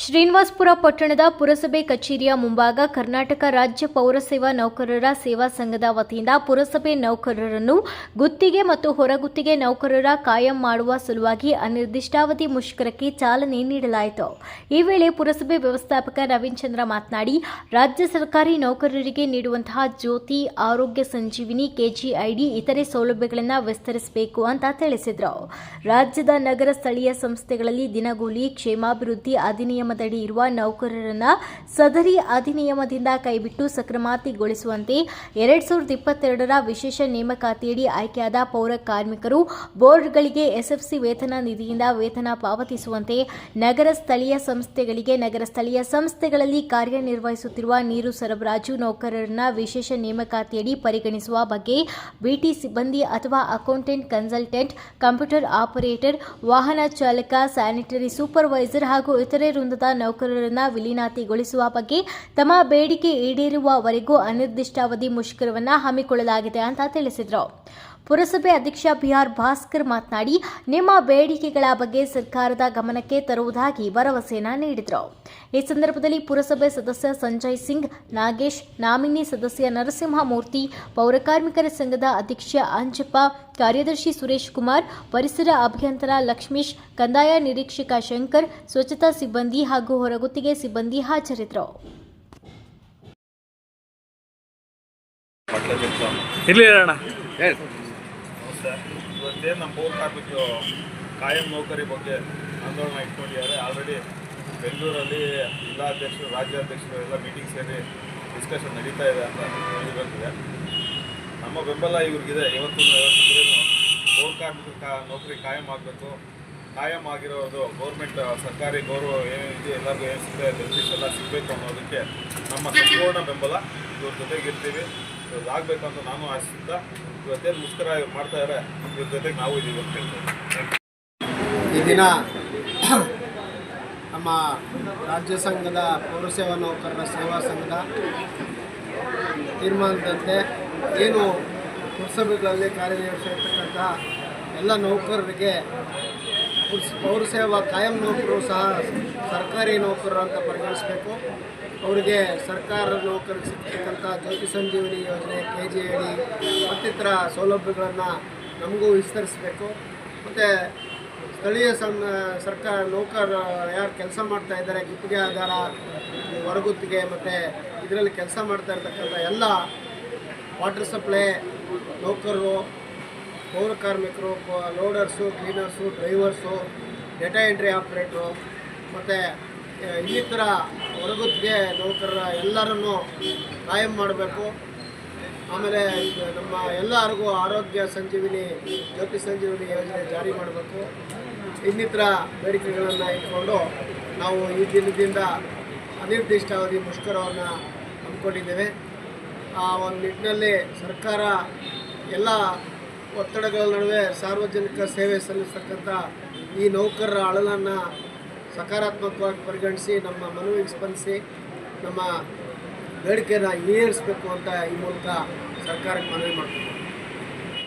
ಶ್ರೀನಿವಾಸಪುರ ಪಟ್ಟಣದ ಪುರಸಭೆ ಕಚೇರಿಯ ಮುಂಭಾಗ ಕರ್ನಾಟಕ ರಾಜ್ಯ ಪೌರಸೇವಾ ನೌಕರರ ಸೇವಾ ಸಂಘದ ವತಿಯಿಂದ ಪುರಸಭೆ ನೌಕರರನ್ನು ಗುತ್ತಿಗೆ ಮತ್ತು ಹೊರಗುತ್ತಿಗೆ ನೌಕರರ ಕಾಯಂ ಮಾಡುವ ಸಲುವಾಗಿ ಅನಿರ್ದಿಷ್ಟಾವಧಿ ಮುಷ್ಕರಕ್ಕೆ ಚಾಲನೆ ನೀಡಲಾಯಿತು. ಈ ವೇಳೆ ಪುರಸಭೆ ವ್ಯವಸ್ಥಾಪಕ ನವೀನ್ ಚಂದ್ರ ಮಾತನಾಡಿ, ರಾಜ್ಯ ಸರ್ಕಾರಿ ನೌಕರರಿಗೆ ನೀಡುವಂತಹ ಜ್ಯೋತಿ, ಆರೋಗ್ಯ ಸಂಜೀವಿನಿ, ಕೆಜಿಐಡಿ ಇತರೆ ಸೌಲಭ್ಯಗಳನ್ನು ವಿಸ್ತರಿಸಬೇಕು ಅಂತ ತಿಳಿಸಿದರು. ರಾಜ್ಯದ ನಗರ ಸ್ಥಳೀಯ ಸಂಸ್ಥೆಗಳಲ್ಲಿ ದಿನಗೂಲಿ ಕ್ಷೇಮಾಭಿವೃದ್ಧಿ ಅಧಿನಿಯಮದಡಿ ಇರುವ ನೌಕರರನ್ನ ಸದರಿ ಅಧಿನಿಯಮದಿಂದ ಕೈಬಿಟ್ಟು ಸಕ್ರಮಾತಿಗೊಳಿಸುವಂತೆ 2022ರ ವಿಶೇಷ ನೇಮಕಾತಿಯಡಿ ಆಯ್ಕೆಯಾದ ಪೌರ ಕಾರ್ಮಿಕರು ಬೋರ್ಡ್ಗಳಿಗೆ ಎಸ್ಎಫ್ಸಿ ವೇತನ ನಿಧಿಯಿಂದ ವೇತನ ಪಾವತಿಸುವಂತೆ, ನಗರ ಸ್ಥಳೀಯ ಸಂಸ್ಥೆಗಳಲ್ಲಿ ಕಾರ್ಯನಿರ್ವಹಿಸುತ್ತಿರುವ ನೀರು ಸರಬರಾಜು ನೌಕರರನ್ನ ವಿಶೇಷ ನೇಮಕಾತಿಯಡಿ ಪರಿಗಣಿಸುವ ಬಗ್ಗೆ ಬಿಟಿ ಸಿಬ್ಬಂದಿ ಅಥವಾ ಅಕೌಂಟೆಂಟ್, ಕನ್ಸಲ್ಟೆಂಟ್, ಕಂಪ್ಯೂಟರ್ ಆಪರೇಟರ್, ವಾಹನ ಚಾಲಕ, ಸ್ಯಾನಿಟರಿ ಸೂಪರ್ವೈಸರ್ ಹಾಗೂ ಇತರೆ ವೃಂದದ ನೌಕರರನ್ನ ವಿಲೀನತೆಗೊಳಿಸುವ ಬಗ್ಗೆ ತಮ್ಮ ಬೇಡಿಕೆ ಈಡೇರುವವರೆಗೂ ಅನಿರ್ದಿಷ್ಟಾವಧಿ ಮುಷ್ಕರವನ್ನು ಹಮ್ಮಿಕೊಳ್ಳಲಾಗಿದೆ ಅಂತ ತಿಳಿಸಿದರು. ಪುರಸಭೆ ಅಧ್ಯಕ್ಷ ಬಿಆರ್ ಭಾಸ್ಕರ್ ಮಾತನಾಡಿ, ನಿಮ್ಮ ಬೇಡಿಕೆಗಳ ಬಗ್ಗೆ ಸರ್ಕಾರದ ಗಮನಕ್ಕೆ ತರುವುದಾಗಿ ಭರವಸೆಯನ್ನು ನೀಡಿದರು. ಈ ಸಂದರ್ಭದಲ್ಲಿ ಪುರಸಭೆ ಸದಸ್ಯ ಸಂಜಯ್ ಸಿಂಗ್, ನಾಗೇಶ್, ನಾಮಿನಿ ಸದಸ್ಯ ನರಸಿಂಹಮೂರ್ತಿ, ಪೌರಕಾರ್ಮಿಕರ ಸಂಘದ ಅಧ್ಯಕ್ಷ ಅಂಜಪ್ಪ, ಕಾರ್ಯದರ್ಶಿ ಸುರೇಶ್ ಕುಮಾರ್, ಪರಿಸರ ಅಭಿಯಂತರ ಲಕ್ಷ್ಮೀಶ್, ಕಂದಾಯ ನಿರೀಕ್ಷಕ ಶಂಕರ್, ಸ್ವಚ್ಛತಾ ಸಿಬ್ಬಂದಿ ಹಾಗೂ ಹೊರಗುತ್ತಿಗೆ ಸಿಬ್ಬಂದಿ ಹಾಜರಿದ್ದರು. ಇವತ್ತೇನು ನಮ್ಮ ಪೌರ ಕಾರ್ಮಿಕರು ಕಾಯಂ ನೌಕರಿ ಬಗ್ಗೆ ಆಂದೋಲನ ಇಟ್ಕೊಂಡಿದ್ದಾರೆ. ಆಲ್ರೆಡಿ ಬೆಂಗಳೂರಲ್ಲಿ ಜಿಲ್ಲಾಧ್ಯಕ್ಷರು, ರಾಜ್ಯಾಧ್ಯಕ್ಷರು ಎಲ್ಲ ಮೀಟಿಂಗ್ ಸೇರಿ ಡಿಸ್ಕಷನ್ ನಡೀತಾ ಇದೆ ಅಂತ ಹೇಳಿದೆ. ನಮ್ಮ ಬೆಂಬಲ ಇವ್ರಿಗಿದೆ. ಇವತ್ತು ಪೌರ ಕಾರ್ಮಿಕರು ನೌಕರಿ ಕಾಯಂ ಆಗಬೇಕು. ಕಾಯಂ ಆಗಿರೋದು ಗೌರ್ಮೆಂಟ್ ಸರ್ಕಾರಿ ಗೌರವ ಏನಿದೆ ಎಲ್ಲರಿಗೂ ಏನು ಸಿಗ್ತದೆ ಬೆನಿಫಿಟ್ಸ್ ಎಲ್ಲ ಸಿಗಬೇಕು ಅನ್ನೋದಕ್ಕೆ ನಮ್ಮ ಸಂಪೂರ್ಣ ಬೆಂಬಲ. ಇವ್ರ ಜೊತೆಗಿರ್ತೀವಿ. ಇವ್ರದ್ದು ಆಗಬೇಕು ಅಂತ ನಾನು ಆಶಿಸಿದ್ದ. ಇವತ್ತೇನು ಮುಷ್ಕರ ಇವ್ರು ಮಾಡ್ತಾಯಿದ್ದಾರೆ, ಇವ್ರ ಜೊತೆಗೆ ನಾವು ಇದ್ದೀವಿ ಅಂತ ಹೇಳ್ತೇವೆ. ಈ ದಿನ ನಮ್ಮ ರಾಜ್ಯ ಸಂಘದ ಪೌರಸೇವಾ ನೌಕರರ ಸೇವಾ ಸಂಘದ ತೀರ್ಮಾನದಂತೆ ಏನು ಪುರಸಭೆಗಳಲ್ಲಿ ಕಾರ್ಯನಿರ್ವಹಿಸಿರ್ತಕ್ಕಂಥ ಎಲ್ಲ ನೌಕರರಿಗೆ ಪೌರಸೇವಾ ಕಾಯಂ ನೌಕರರು ಸಹ ಸರ್ಕಾರಿ ನೌಕರರು ಅಂತ ಪರಿಗಣಿಸಬೇಕು. ಅವರಿಗೆ ಸರ್ಕಾರ ನೌಕರಿಗೆ ಸಿಗ್ತಕ್ಕಂಥ ಜ್ಯೋತಿ ಸಂಜೀವಿನಿ ಯೋಜನೆ, ಕೆಜಿಐಡಿ ಮತ್ತಿತರ ಸೌಲಭ್ಯಗಳನ್ನು ನಮಗೂ ವಿಸ್ತರಿಸಬೇಕು. ಮತ್ತು ಸ್ಥಳೀಯ ಸರ್ಕಾರ ನೌಕರರು ಯಾರು ಕೆಲಸ ಮಾಡ್ತಾ ಇದ್ದಾರೆ, ಗುತ್ತಿಗೆ ಆಧಾರ, ಹೊರಗುತ್ತಿಗೆ ಮತ್ತು ಇದರಲ್ಲಿ ಕೆಲಸ ಮಾಡ್ತಾ ಇರ್ತಕ್ಕಂಥ ಎಲ್ಲ ವಾಟರ್ ಸಪ್ಲೈ ನೌಕರರು, ಪೌರ ಕಾರ್ಮಿಕರು, loaders, cleaners, drivers, data entry operators ಮತ್ತು ಇನ್ನಿತರ ಹೊರಗುತ್ತಿಗೆ ನೌಕರರ ಎಲ್ಲರನ್ನು ಕಾಯಂ ಮಾಡಬೇಕು. ಆಮೇಲೆ ನಮ್ಮ ಎಲ್ಲರಿಗೂ ಆರೋಗ್ಯ ಸಂಜೀವಿನಿ, ಜ್ಯೋತಿ ಸಂಜೀವಿನಿ ಯೋಜನೆ ಜಾರಿ ಮಾಡಬೇಕು. ಇನ್ನಿತರ ಬೇಡಿಕೆಗಳನ್ನು ಇಟ್ಕೊಂಡು ನಾವು ಈ ದಿನದಿಂದ ಅನಿರ್ದಿಷ್ಟಾವಧಿ ಮುಷ್ಕರವನ್ನು ಹಮ್ಮಿಕೊಂಡಿದ್ದೇವೆ. ಆ ಒಂದು ನಿಟ್ಟಿನಲ್ಲಿ ಸರ್ಕಾರ ಎಲ್ಲ ಒತ್ತಡಗಳ ನಡುವೆ ಸಾರ್ವಜನಿಕ ಸೇವೆ ಸಲ್ಲಿಸ್ತಕ್ಕಂಥ ಈ ನೌಕರರ ಅಳಲನ್ನು ಸಕಾರಾತ್ಮಕವಾಗಿ ಪರಿಗಣಿಸಿ ನಮ್ಮ ಮನವಿಗೆ ಸ್ಪಂದಿಸಿ ನಮ್ಮ ಬೇಡಿಕೆಯನ್ನು ಈಡೇರಿಸಬೇಕು ಅಂತ ಈ ಮೂಲಕ ಸರ್ಕಾರಕ್ಕೆ ಮನವಿ ಮಾಡ್ತೀವಿ.